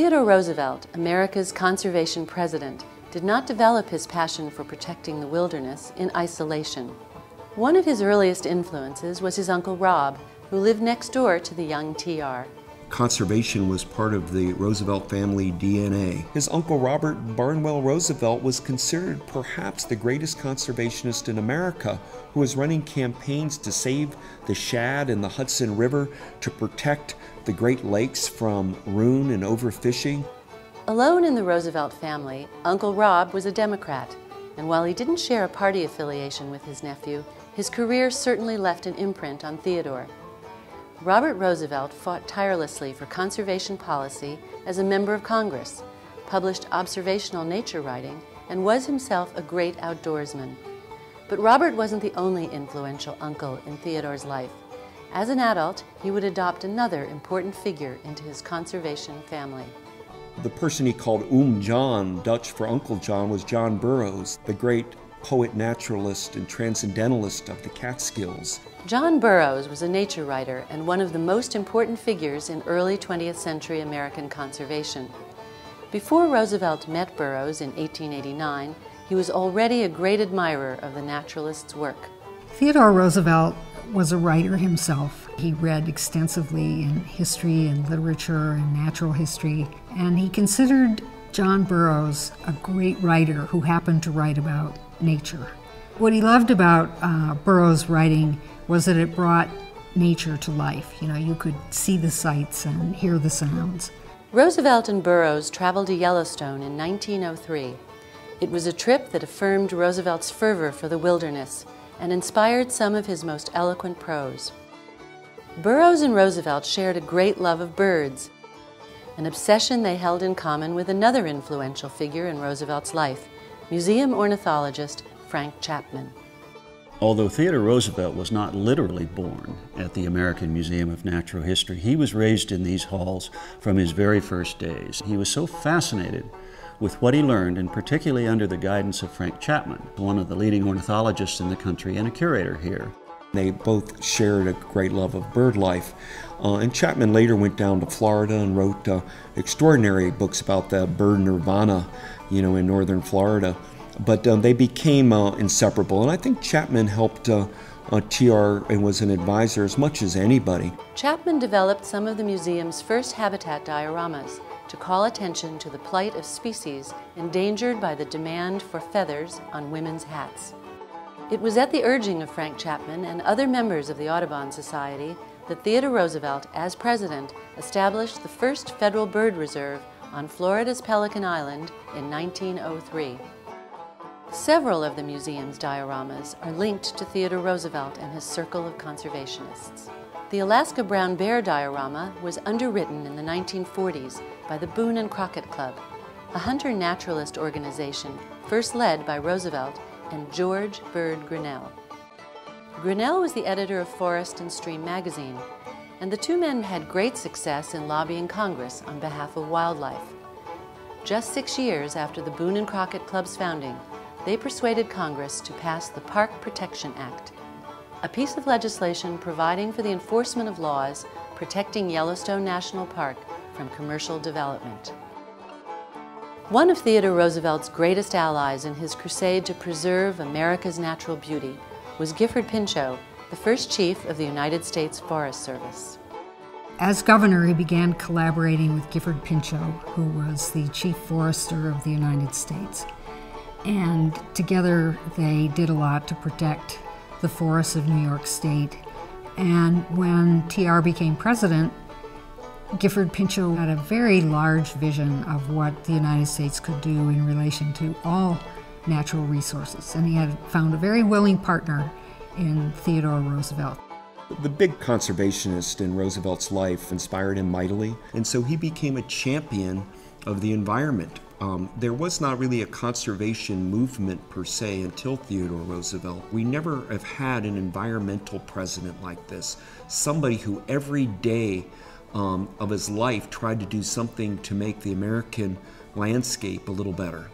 Theodore Roosevelt, America's conservation president, did not develop his passion for protecting the wilderness in isolation. One of his earliest influences was his Uncle Rob, who lived next door to the young TR. Conservation was part of the Roosevelt family DNA. His uncle Robert Barnwell Roosevelt was considered perhaps the greatest conservationist in America, who was running campaigns to save the shad in the Hudson River, to protect the Great Lakes from ruin and overfishing. Alone in the Roosevelt family, Uncle Rob was a Democrat, and while he didn't share a party affiliation with his nephew, his career certainly left an imprint on Theodore. Robert Roosevelt fought tirelessly for conservation policy as a member of Congress, published observational nature writing, and was himself a great outdoorsman. But Robert wasn't the only influential uncle in Theodore's life. As an adult, he would adopt another important figure into his conservation family. The person he called John, Dutch for Uncle John, was John Burroughs, the great poet, naturalist, and transcendentalist of the Catskills. John Burroughs was a nature writer and one of the most important figures in early 20th century American conservation. Before Roosevelt met Burroughs in 1889, he was already a great admirer of the naturalist's work. Theodore Roosevelt was a writer himself. He read extensively in history and literature and natural history, and he considered John Burroughs a great writer who happened to write about nature. What he loved about Burroughs' writing was that it brought nature to life. You know, you could see the sights and hear the sounds. Roosevelt and Burroughs traveled to Yellowstone in 1903. It was a trip that affirmed Roosevelt's fervor for the wilderness and inspired some of his most eloquent prose. Burroughs and Roosevelt shared a great love of birds, an obsession they held in common with another influential figure in Roosevelt's life, museum ornithologist Frank Chapman. Although Theodore Roosevelt was not literally born at the American Museum of Natural History, he was raised in these halls from his very first days. He was so fascinated with what he learned, and particularly under the guidance of Frank Chapman, one of the leading ornithologists in the country and a curator here. They both shared a great love of bird life. And Chapman later went down to Florida and wrote extraordinary books about the bird nirvana, in northern Florida. But they became inseparable, and I think Chapman helped TR and was an advisor as much as anybody. Chapman developed some of the museum's first habitat dioramas to call attention to the plight of species endangered by the demand for feathers on women's hats. It was at the urging of Frank Chapman and other members of the Audubon Society that Theodore Roosevelt, as president, established the first federal bird reserve on Florida's Pelican Island in 1903. Several of the museum's dioramas are linked to Theodore Roosevelt and his circle of conservationists. The Alaska brown bear diorama was underwritten in the 1940s by the Boone and Crockett Club, a hunter-naturalist organization first led by Roosevelt and George Bird Grinnell. Grinnell was the editor of Forest and Stream magazine, and the two men had great success in lobbying Congress on behalf of wildlife. Just 6 years after the Boone and Crockett Club's founding, they persuaded Congress to pass the Park Protection Act, a piece of legislation providing for the enforcement of laws protecting Yellowstone National Park from commercial development. One of Theodore Roosevelt's greatest allies in his crusade to preserve America's natural beauty was Gifford Pinchot, the first chief of the United States Forest Service. As governor, he began collaborating with Gifford Pinchot, who was the chief forester of the United States. And together they did a lot to protect the forests of New York State. And when TR became president, Gifford Pinchot had a very large vision of what the United States could do in relation to all natural resources. And he had found a very willing partner in Theodore Roosevelt. The big conservationist in Roosevelt's life inspired him mightily, and so he became a champion of the environment. There was not really a conservation movement per se until Theodore Roosevelt. We never have had an environmental president like this, somebody who every day of his life tried to do something to make the American landscape a little better.